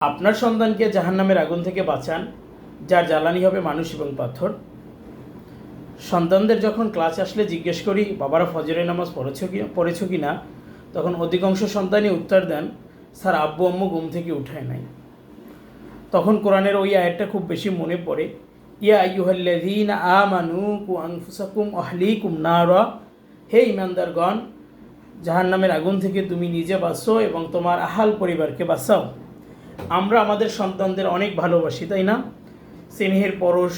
আপনার সন্তানকে জাহান্নামের আগুন থেকে বাঁচান, যার জ্বালানি হবে মানুষ এবং পাথর। সন্তানদের যখন ক্লাস আসলে জিজ্ঞেস করি, বাবারা ফজরের নামাজ পড়েছ কি না, তখন অধিকাংশ সন্তানই উত্তর দেন, স্যার আব্বু আম্মু ঘুম থেকে উঠায় নাই। তখন কোরআনের ওই আয়াতটা খুব বেশি মনে পড়ে, ইয়া আইয়ুহাল্লাযীনা আমানু কু আনফুসাকুম আহলিকুম নারা, হে ঈমানদারগণ, জাহান্নামের আগুন থেকে তুমি নিজে বাঁচো এবং তোমার আহাল পরিবারকে বাঁচাও। আমরা আমাদের সন্তানদের অনেক ভালোবাসি, তাই না? স্নেহের পরশ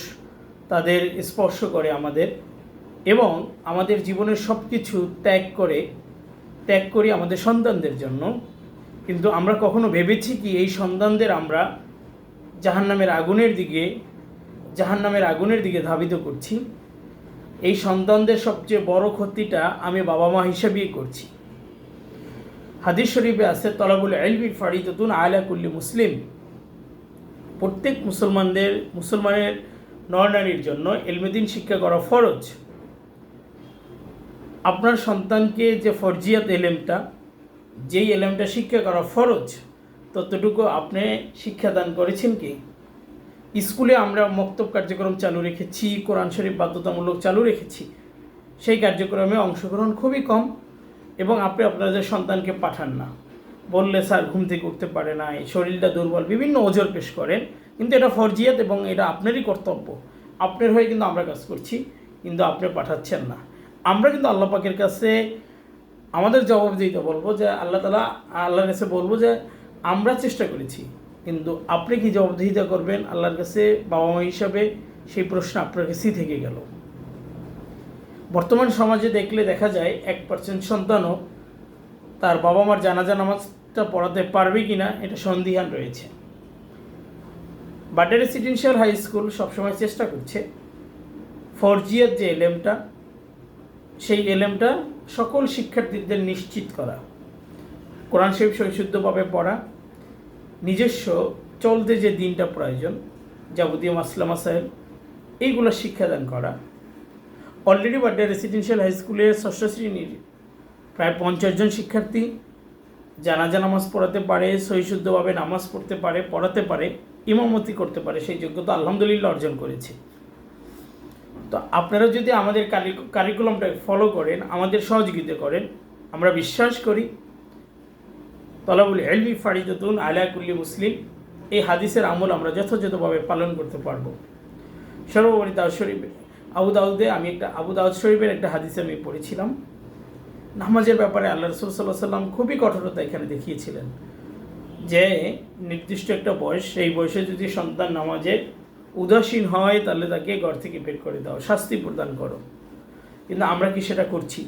তাদের স্পর্শ করে আমাদের, এবং আমাদের জীবনের সব কিছু ত্যাগ করি আমাদের সন্তানদের জন্য। কিন্তু আমরা কখনো ভেবেছি কি এই সন্তানদের আমরা জাহান্নামের আগুনের দিকে ধাবিত করছি? এই সন্তানদের সবচেয়ে বড় ক্ষতিটা আমি বাবা মা হিসেবেই করছি। হাদিস শরীফে আছে, তলাবুল ইলমি ফারিদাতুন আলা কুল্লি মুসলিম। প্রত্যেক মুসলমানের নরনারীর জন্য ইলমুদ্দিন শিক্ষা করা ফরজ। আপনার সন্তানকে যে ফরজিয়াত এলেমটা, যেই এলেমটা শিক্ষা করা ফরজ, ততটুকু আপনি শিক্ষাদান করেছেন কি? স্কুলে আমরা মক্তব কার্যক্রম চালু রেখেছি, কোরআন শরীফ বাধ্যতামূলক চালু রেখেছি, সেই কার্যক্রমে অংশগ্রহণ খুবই কম। এবং আপনি আপনাদের সন্তানকে পাঠান না, বললে স্যার ঘুম থেকে উঠতে পারে না, এই শরীরটা দুর্বল, বিভিন্ন ওজোর পেশ করেন। কিন্তু এটা ফরজিয়াত এবং এটা আপনারই কর্তব্য। আপনার হয়ে কিন্তু আমরা কাজ করছি, কিন্তু আপনি পাঠাচ্ছেন না। আমরা কিন্তু আল্লাহ পাকের কাছে আমাদের জবাবদিহিতা বলবো যে আল্লাহর কাছে বলবো যে আমরা চেষ্টা করেছি, কিন্তু আপনি কি জবাবদিহিতা করবেন আল্লাহর কাছে বাবা মা হিসাবে, সেই প্রশ্ন আপনার কাছেই থেকে গেল। বর্তমান সমাজে দেখা যায় 1% সন্তানও তার বাবা মার জানাজা নামাজটা পড়াতে পারবে কি না এটা সন্দিহান রয়েছে। বাড্ডা রেসিডেন্সিয়াল হাই স্কুল সবসময় চেষ্টা করছে ফরজিয়াত যে এলেমটা, সেই এলেমটা সকল শিক্ষার্থীদের নিশ্চিত করা, কোরআন শরীফ সহিশুদ্ধভাবে পড়া, নিজস্ব চলতে যে দিনটা প্রয়োজন, যাবতীয় মাসলা মাসাইল, এইগুলো শিক্ষাদান করা। অলরেডি বাড্ডা রেসিডেন্সিয়াল হাই স্কুলের 6ষ্ঠ শ্রেণীর প্রায় 50 জন শিক্ষার্থী জানাজা নামাজ পড়াতে পারে, সহিশুদ্ধভাবে নামাজ পড়াতে পারে, ইমামতি করতে পারে, সেই যোগ্যতা আলহামদুলিল্লাহ অর্জন করেছে। তো আপনারা যদি আমাদের কারিকুলামটা ফলো করেন, আমাদের সহযোগিতা করেন, আমরা বিশ্বাস করি তলাবুল ইলমি ফারিদাতুন আলা কুল্লি মুসলিম, এই হাদিসের আমল আমরা যথাযথভাবে পালন করতে পারবো। সর্বোপরি আবু দাউদ শরীফের একটা হাদিসে আমি পড়েছিলাম, নামাজের ব্যাপারে আল্লাহ রাসূল সাল্লাল্লাহু আলাইহি ওয়াসাল্লাম খুবই কঠোরতা এখানে দেখিয়েছিলেন, যে নির্দিষ্ট একটা বয়স, সেই বয়সে যদি সন্তান নামাজে উদাসীন হয় তাহলে তাকে ঘর থেকে বের করে দাও, শাস্তি প্রদান করো। কিন্তু আমরা কি সেটা করছি?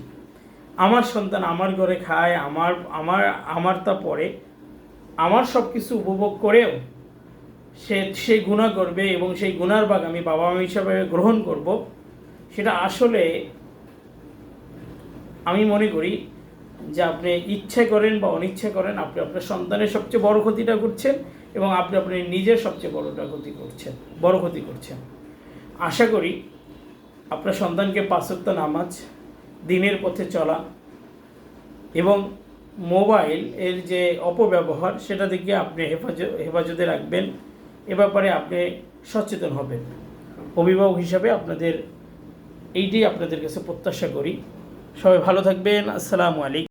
আমার সন্তান আমার ঘরে খায়, আমার তা পড়ে, আমার সব কিছু উপভোগ করেও সে গুনাহ করবে এবং সেই গুনার ভাগ আমি বাবা মা হিসাবে গ্রহণ করব, সেটা আসলে আমি মনে করি যে আপনি ইচ্ছে করেন বা অনিচ্ছে করেন, আপনি আপনার সন্তানের সবচেয়ে বড় ক্ষতিটা করছেন এবং আপনি নিজের সবচেয়ে বড় ক্ষতি করছেন। আশা করি আপনার সন্তানকে 5 ওয়াক্ত নামাজ, দিনের পথে চলা এবং মোবাইল এর যে অপব্যবহার, সেটা থেকে আপনি হেফাজতে রাখবেন। এ ব্যাপারে আপনি সচেতন হবেন। অভিভাবক হিসাবে এইটাই আপনাদের কাছে প্রত্যাশা করি। সবাই ভালো থাকবেন। আসসালামু আলাইকুম।